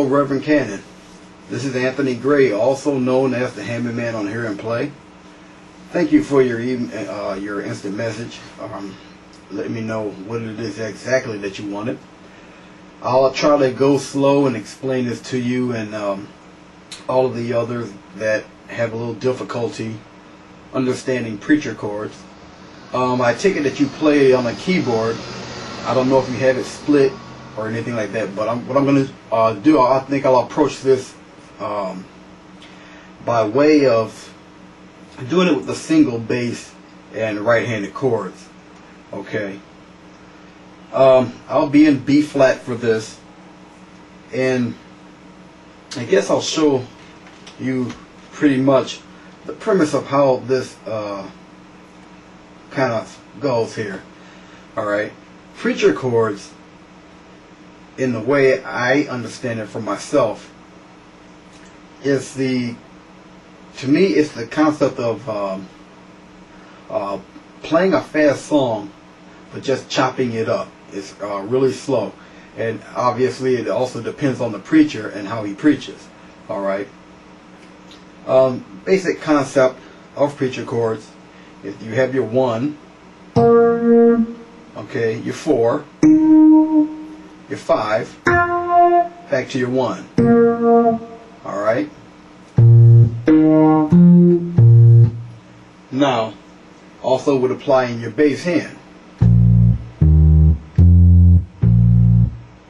Hello, Reverend Cannon. This is Anthony Gray, also known as the Hammond Man on Hear and Play. Thank you for your instant message. Let me know what it is exactly that you wanted. I'll try to go slow and explain this to you and all of the others that have a little difficulty understanding preacher chords. I take it that you play on a keyboard. I don't know if you have it split or anything like that, but what I'm going to do, I think I'll approach this by way of doing it with the single bass and right-handed chords. Okay. I'll be in B flat for this, and I guess I'll show you pretty much the premise of how this kind of goes here. Alright. Preacher chords, in the way I understand it for myself, is to me it's the concept of playing a fast song but just chopping it up. It's really slow, and obviously it also depends on the preacher and how he preaches. Alright. Basic concept of preacher chords is you have your 1, okay, your 4, your 5, back to your 1. Alright. Now, also would apply in your bass hand.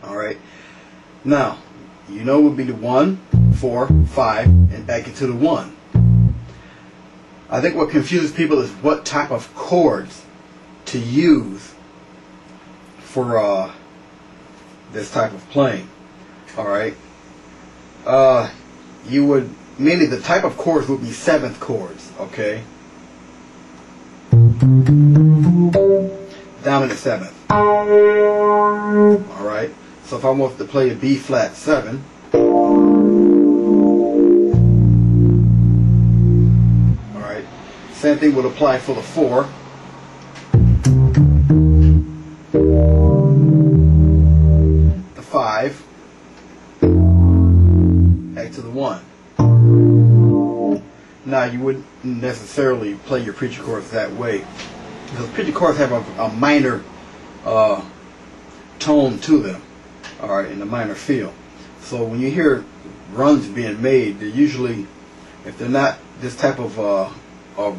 Alright. Now, you know it would be the 1, 4, 5, and back into the 1. I think what confuses people is what type of chords to use for this type of playing. Alright. You would, mainly the type of chords would be 7th chords, okay? Dominant 7th. Alright. So if I want to play a B flat 7, alright, same thing would apply for the 4. The 5. Back to the 1. Now you wouldn't necessarily play your preacher chords that way, because preacher chords have a minor tone to them, alright, in the minor feel. So when you hear runs being made, they're usually, if they're not this type of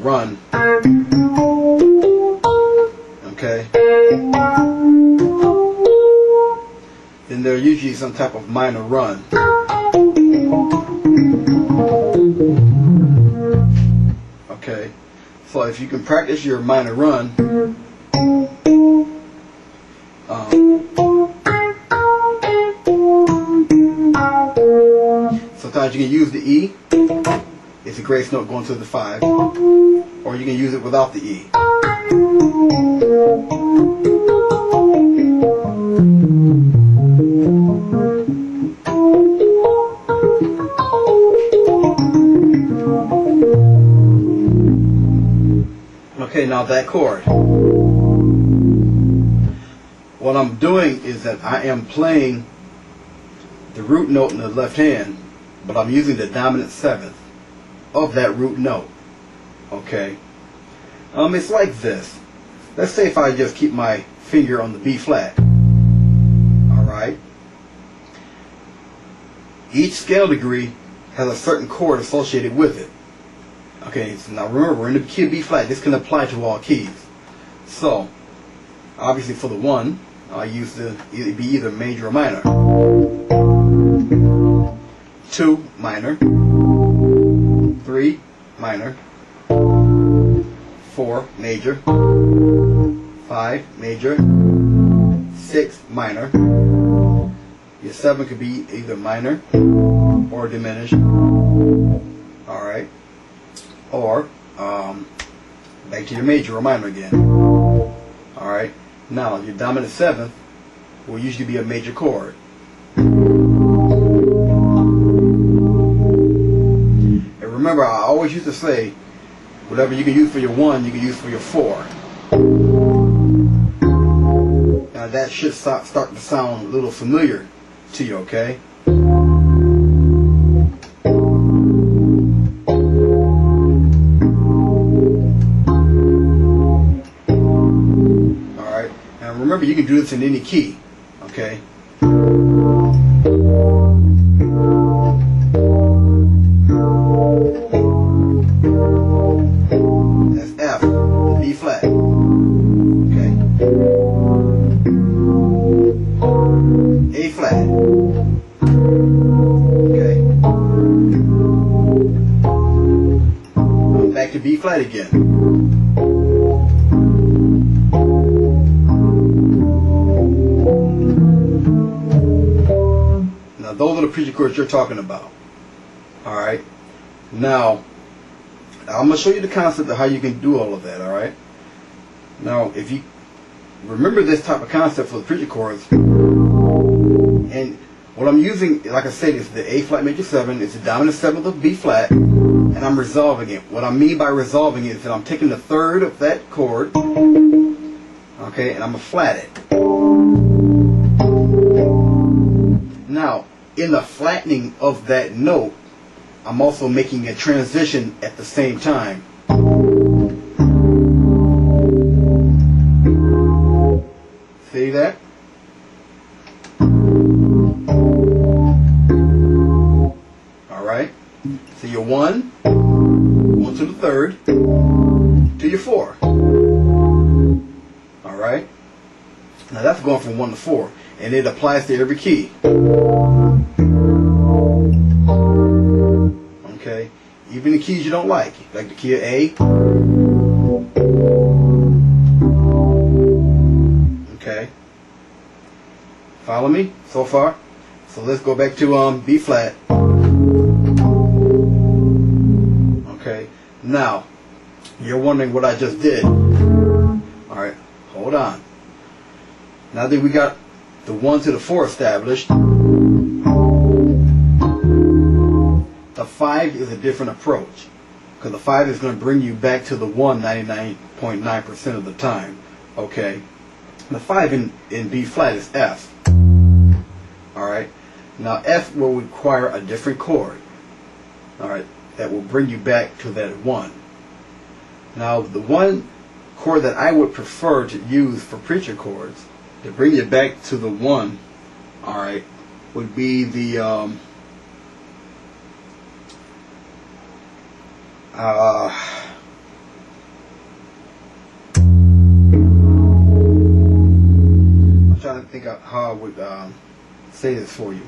run, okay, then they're usually some type of minor run. Okay, so if you can practice your minor run, sometimes you can use the E. It's a grace note going to the 5, or you can use it without the E. Okay, now that chord. What I'm doing is that I am playing the root note in the left hand, but I'm using the dominant 7th of that root note. Okay. It's like this. Let's say if I just keep my finger on the B flat. Alright. Each scale degree has a certain chord associated with it. Okay, so now remember, we're in the key of B flat. This can apply to all keys. So, obviously for the 1, I use it'd be either major or minor. 2, minor. 3, minor. 4, major. 5, major. 6, minor. Your 7 could be either minor or diminished. Alright. Or back to your major or minor again. Alright. Now your dominant 7th will usually be a major chord. And remember, I always used to say, whatever you can use for your 1, you can use for your 4. Now that should start to sound a little familiar to you, okay? remember, you can do this in any key. Okay. That's F, B flat. Okay. A flat. Okay. Back to B flat again. Now those are the preaching chords you're talking about. Alright. Now, I'm going to show you the concept of how you can do all of that. Alright. Now, if you remember this type of concept for the preaching chords, and what I'm using, like I said, is the A flat major 7, it's the dominant 7th of B flat, and I'm resolving it. What I mean by resolving it is that I'm taking the third of that chord, okay, and I'm going to flat it. Now, in the flattening of that note, I'm also making a transition at the same time. See that? Alright. So your 1 to the 3rd, to your 4. Alright. Now that's going from 1 to 4. And it applies to every key. Okay. Even the keys you don't like the key of A. Okay. Follow me so far? So let's go back to B flat. Okay. Now, you're wondering what I just did. Alright, hold on. Now that we got the 1 to the 4 established, the 5 is a different approach. Because the 5 is going to bring you back to the 1 99.9% of the time. Okay. The 5 in B flat is F. Alright. Now F will require a different chord. Alright. That will bring you back to that 1. Now the one chord that I would prefer to use for preacher chords to bring you back to the 1, alright, would be the I'm trying to think of how I would say this for you.